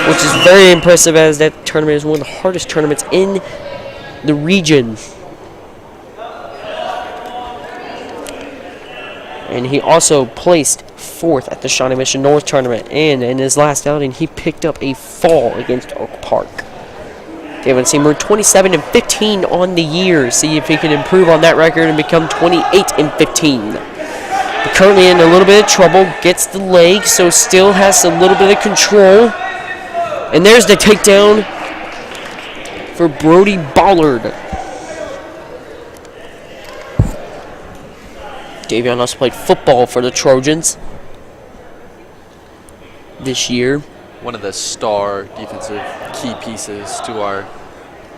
which is very impressive as that tournament is one of the hardest tournaments in the region. And he also placed 4th at the Shawnee Mission North tournament, and in his last outing he picked up a fall against Oak Park. Davion Seymour 27-15 on the year. See if he can improve on that record and become 28-15. But currently in a little bit of trouble, gets the leg, so still has a little bit of control. And there's the takedown for Brody Ballard. Davion also played football for the Trojans this year. One of the star defensive key pieces to our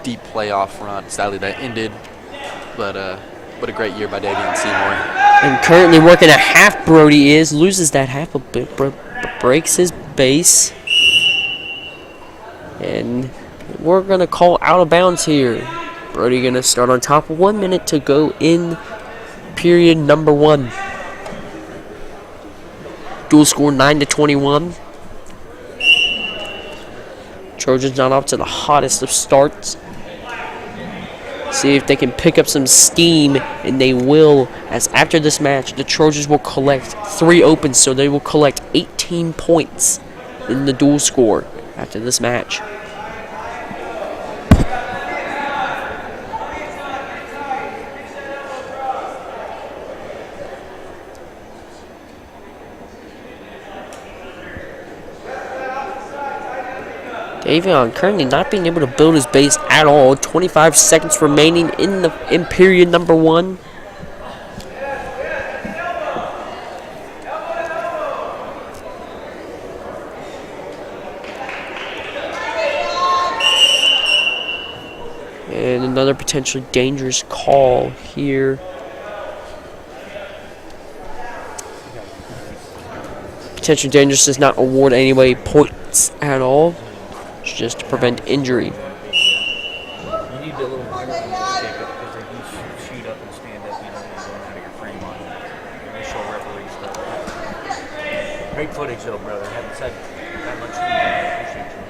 deep playoff run. Sadly, that ended, but what a great year by Davion Seymour. And currently working a half, Brody loses that half a bit, breaks his base. And we're going to call out of bounds here. Brody going to start on top. 1 minute to go in period number 1. Dual score 9-21. Trojans not off to the hottest of starts. See if they can pick up some steam, and they will, as after this match, the Trojans will collect 3 opens, so they will collect 18 points in the dual score after this match. Davion currently not being able to build his base at all. 25 seconds remaining in period number 1. And another potentially dangerous call here. Potentially dangerous does not award anyway points at all. It's just to prevent injury. You need a little microphone to take up because they do shoot up and stand up, you know, when you're going out of your frame on initial referee stuff. Great footage though, brother. Haven't said that much to you. I appreciate you.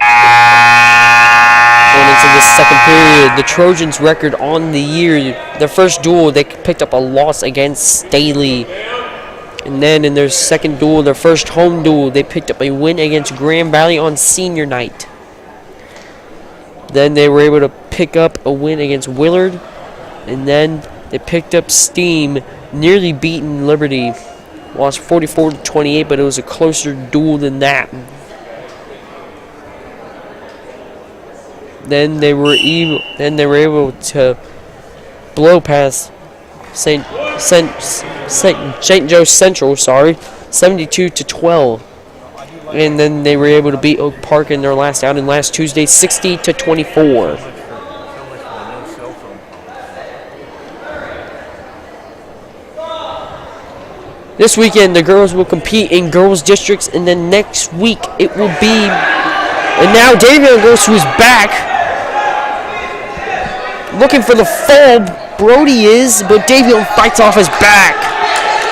Going into this second period, the Trojans' record on the year, their first duel, they picked up a loss against Staley. And then in their second duel, their first home duel, they picked up a win against Grand Valley on senior night. Then they were able to pick up a win against Willard. And then they picked up steam, nearly beaten Liberty. Lost 44-28, but it was a closer duel than that. Then they were able to blow past St. Joe Central, 72-12. And then they were able to beat Oak Park in their last outing last Tuesday, 60-24. This weekend, the girls will compete in girls districts, and then next week it will be. And now Davion goes to his back, looking for the fall. Brody is, but Davion fights off his back.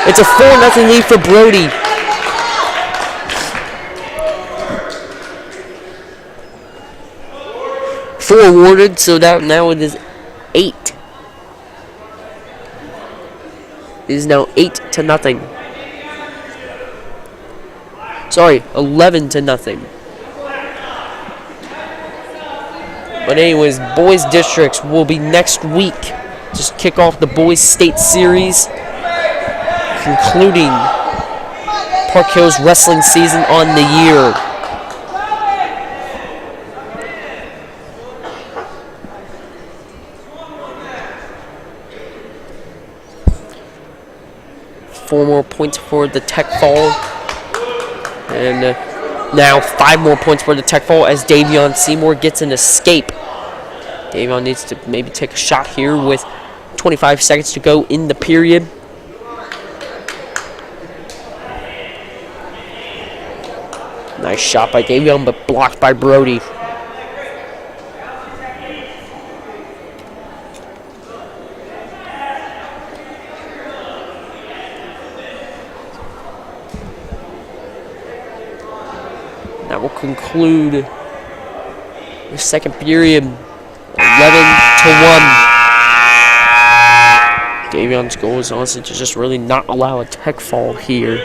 It's a 4-0 lead for Brody. Four awarded, so that now it is 8. It is now 8-0. Sorry, 11-0. But anyways, boys districts will be next week. Just kick off the boys state series, concluding Park Hill's wrestling season on the year. Four more points for the tech fall. And now 5 more points for the tech fall as Davion Seymour gets an escape. Davion needs to maybe take a shot here with 25 seconds to go in the period. Nice shot by Davion, but blocked by Brody. That will conclude the second period, 11-1. Davion's goal is honestly to just really not allow a tech fall here.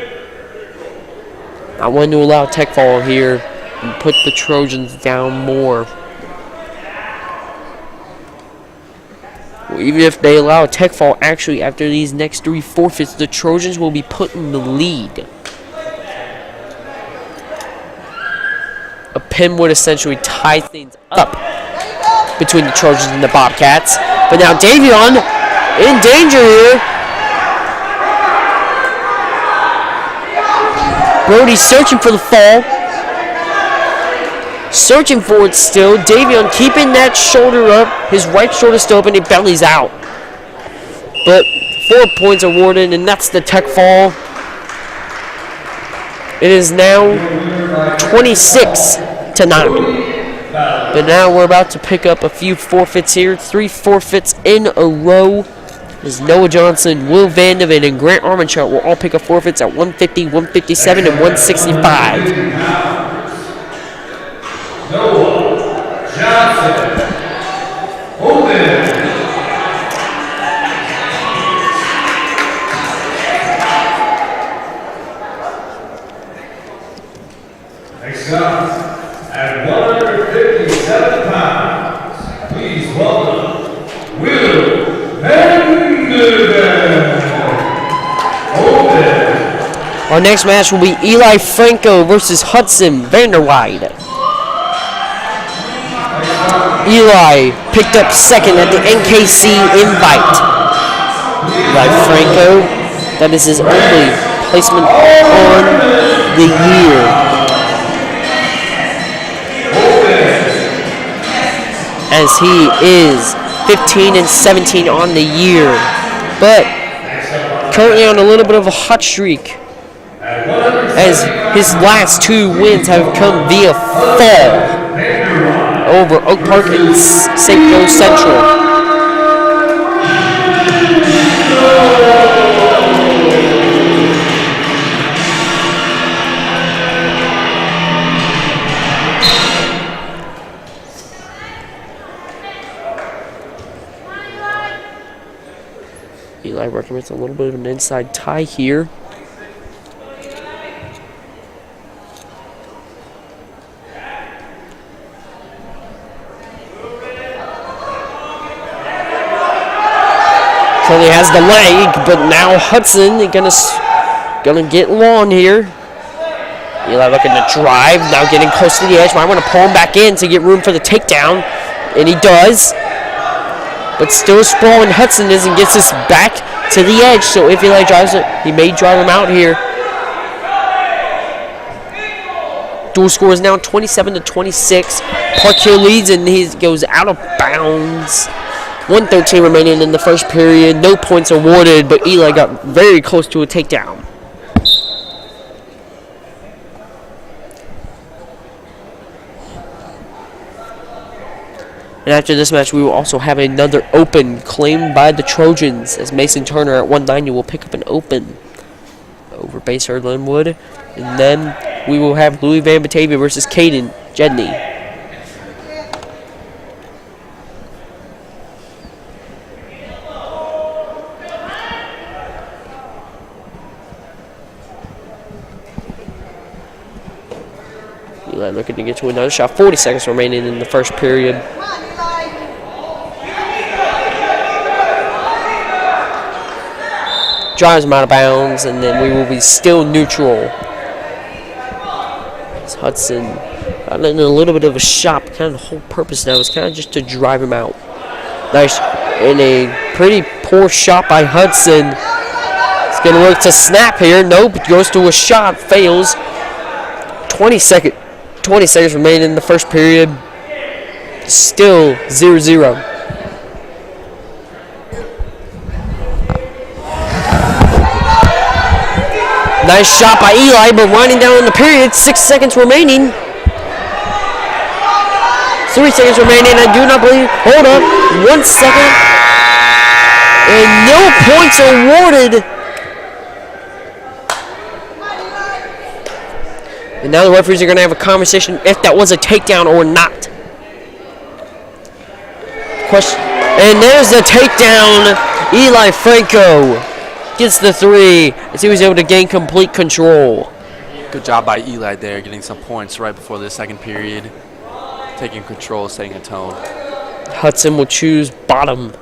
I want to allow a tech fall here and put the Trojans down more. Well, even if they allow a tech fall, actually after these next 3 forfeits, the Trojans will be put in the lead. A pin would essentially tie things up between the Trojans and the Bobcats. But now Davion in danger here. Brody searching for the fall. Searching for it still. Davion keeping that shoulder up. His right shoulder still up and he bellies out. But 4 points awarded, and that's the tech fall. It is now 26-9. But now we're about to pick up a few forfeits here. 3 forfeits in a row. As Noah Johnson, Will Vandeven, and Grant Armantrout will all pick up forfeits at 150, 157, and 165. Noah Johnson. Open. Exad at 157 pounds. Please welcome Will Vandeven. Open. Our next match will be Eli Franco versus Hudson Vanderweide. Eli picked up second at the NKC invite. Eli Franco, that is his only placement on the year. As he is 15-17 on the year, but currently on a little bit of a hot streak, as his last 2 wins have come via fall over Oak Park and St. Louis Central. Eli working with a little bit of an inside tie here. Currently has the leg, but now Hudson is gonna get long here. Eli looking to drive, now getting close to the edge. Might want to pull him back in to get room for the takedown, and he does. But still sprawling Hudson is and gets us back to the edge. So if Eli drives it, he may drive him out here. Dual score is now 27-26. Park Hill leads and he goes out of bounds. 1:13 remaining in the first period. No points awarded, but Eli got very close to a takedown. And after this match, we will also have another open claimed by the Trojans, as Mason Turner at 190 will pick up an open over Basehor-Linwood. And then we will have Louis Van Batavia versus Caden Jedney. Eli looking to get to another shot. 40 seconds remaining in the first period. drives him out of bounds, and then we will be still neutral. It's Hudson letting a little bit of a shot. Kind of the whole purpose now is kind of just to drive him out. Nice, and a pretty poor shot by Hudson. It's going to work to snap here. Nope, goes to a shot, fails. 20 seconds remaining in the first period. Still 0-0. Nice shot by Eli, but winding down in the period. 6 seconds remaining. 3 seconds remaining. I do not believe. Hold up. 1 second. And no points awarded. And now the referees are going to have a conversation if that was a takedown or not. Question. And there's the takedown. Eli Franco gets the 3 as he was able to gain complete control. Good job by Eli there, getting some points right before the second period. Taking control, setting a tone. Hudson will choose bottom.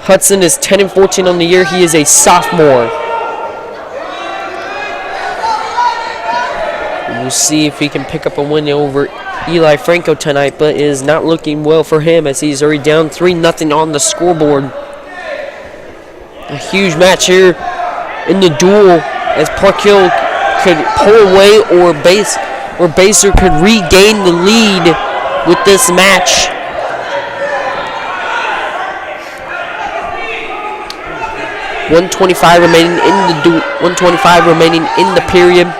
Hudson is 10-14 on the year. He is a sophomore. We'll see if he can pick up a win over Eli Franco tonight, but it is not looking well for him as he's already down 3-0 on the scoreboard. A huge match here in the duel as Park Hill could pull away or Basehor could regain the lead with this match. .125 remaining in the duel. 125 remaining in the period.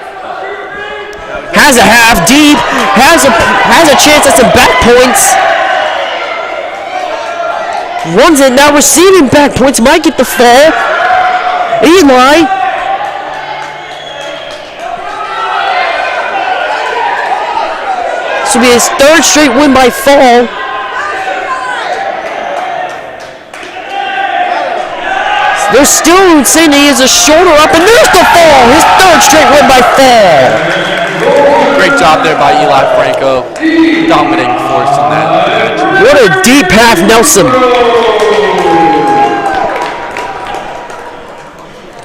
Has a half deep. Has a chance at some back points. Runs it now, receiving back points. Might get the fall. Eli. This will be his 3rd straight win by fall. They're still saying he has a shoulder up, and there's the fall. His 3rd straight win by fall. Great job there by Eli Franco. Dominating force in that match. What a deep half, Nelson.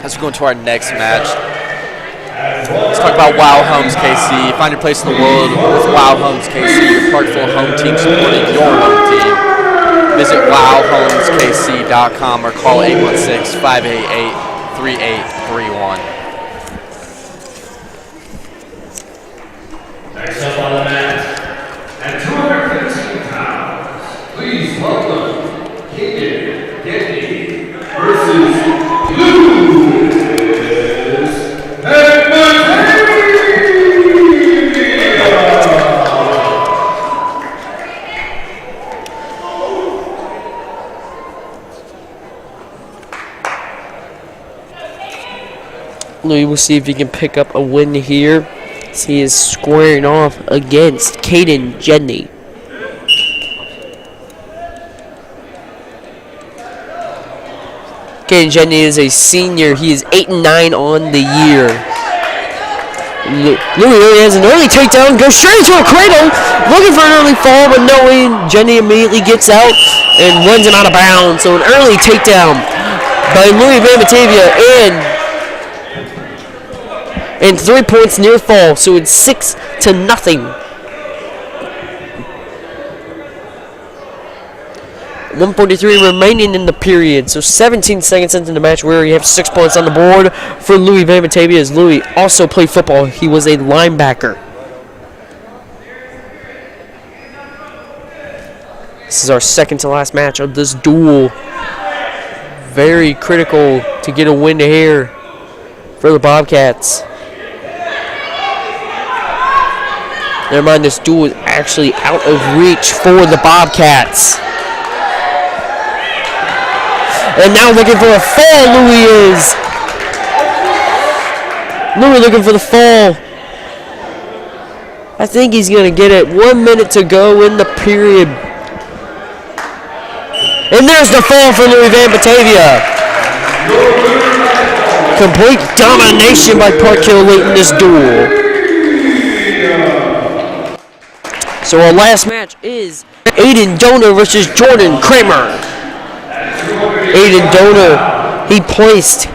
As we go into our next match, let's talk about Wow Homes KC. Find your place in the world with Wow Homes KC, your Parkville home team supporting your home team. Visit wowhomeskc.com or call 816-588-3831. Next up on the mat, at 215 pounds, please welcome Getty versus Lewis and Louis will see if he can pick up a win here. He is squaring off against Caden Jenny. Caden Jenny is a senior. He is 8-9 on the year. Louis has an early takedown, goes straight into a cradle, looking for an early fall, but knowing Jenny immediately gets out and runs him out of bounds. So an early takedown by Louis Van Batavia and 3 points near fall, so it's 6-0. 1:43 remaining in the period, so 17 seconds into the match where you have 6 points on the board for Louis Van Batavia, as Louis also played football. He was a linebacker. This is our second to last match of this duel. Very critical to get a win here for the Bobcats. Never mind, this duel is actually out of reach for the Bobcats. And now looking for a fall, Louis is. Louis looking for the fall. I think he's going to get it. 1 minute to go in the period. And there's the fall for Louis Van Batavia. Complete domination by Park Hill late in this duel. So our last match is Aiden Donor versus Jordan Kramer. Aiden Donor, he placed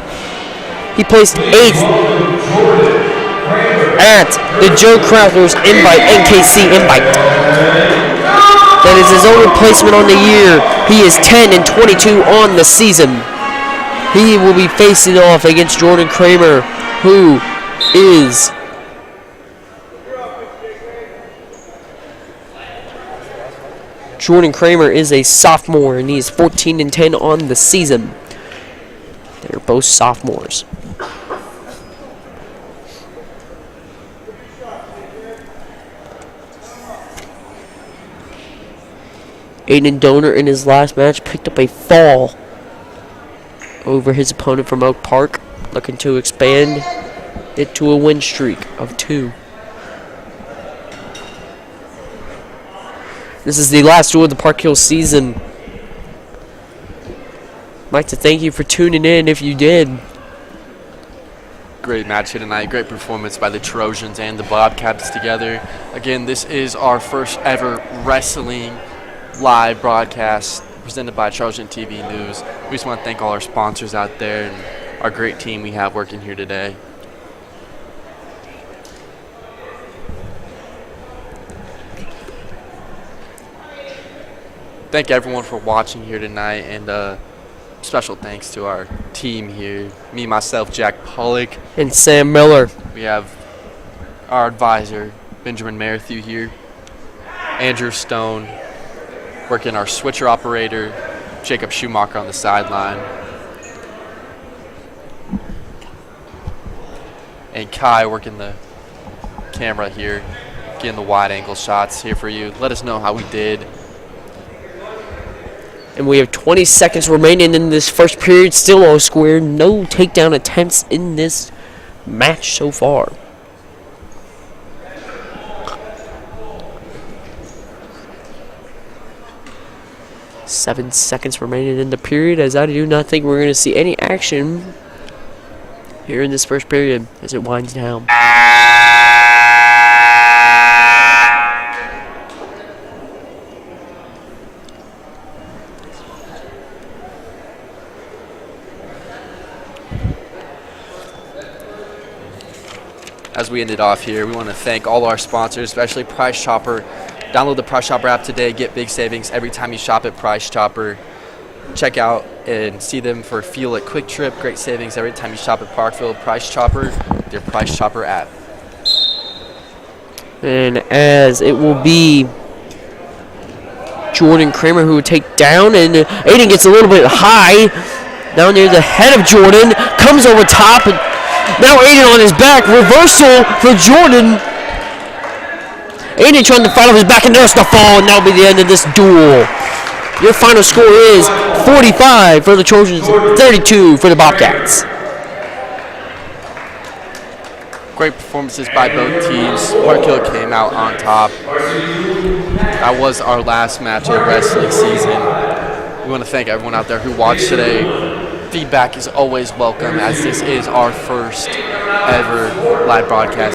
8th at the Joe Krautler's NKC invite. That is his only placement on the year. He is 10-22 on the season. He will be facing off against Jordan Kramer, who is a sophomore, and he is 14-10 on the season. They're both sophomores. Aiden Donor in his last match picked up a fall over his opponent from Oak Park, looking to expand it to a win streak of 2. This is the last duel of the Park Hill season. I'd like to thank you for tuning in if you did. Great match here tonight. Great performance by the Trojans and the Bobcats together. Again, this is our first ever wrestling live broadcast presented by Trojan TV News. We just want to thank all our sponsors out there and our great team we have working here today. Thank everyone for watching here tonight, and special thanks to our team here. Me, myself, Jack Pollock. And Sam Miller. We have our advisor, Benjamin Merrithew here. Andrew Stone, working our switcher operator, Jacob Schumacher on the sideline. And Kai working the camera here, getting the wide angle shots here for you. Let us know how we did. And we have 20 seconds remaining in this first period. Still all square. No takedown attempts in this match so far. Seven seconds remaining in the period, as I do not think we're going to see any action here in this first period as it winds down. As we ended off here, we want to thank all our sponsors, especially Price Chopper. Download the Price Chopper app today. Get big savings every time you shop at Price Chopper. Check out and see them for fuel at Quick Trip. Great savings every time you shop at Parkville. Price Chopper, their Price Chopper app. And as it will be Jordan Kramer who would take down, and Aiden gets a little bit high down near the head of Jordan, comes over top, and now Aiden on his back. Reversal for Jordan. Aiden trying to fight off his back, and there's the fall, and that'll be the end of this duel. Your final score is 45 for the Trojans, 32 for the Bobcats. Great performances by both teams. Park Hill came out on top. That was our last match of the wrestling season. We want to thank everyone out there who watched today. Feedback is always welcome, as this is our first ever live broadcast.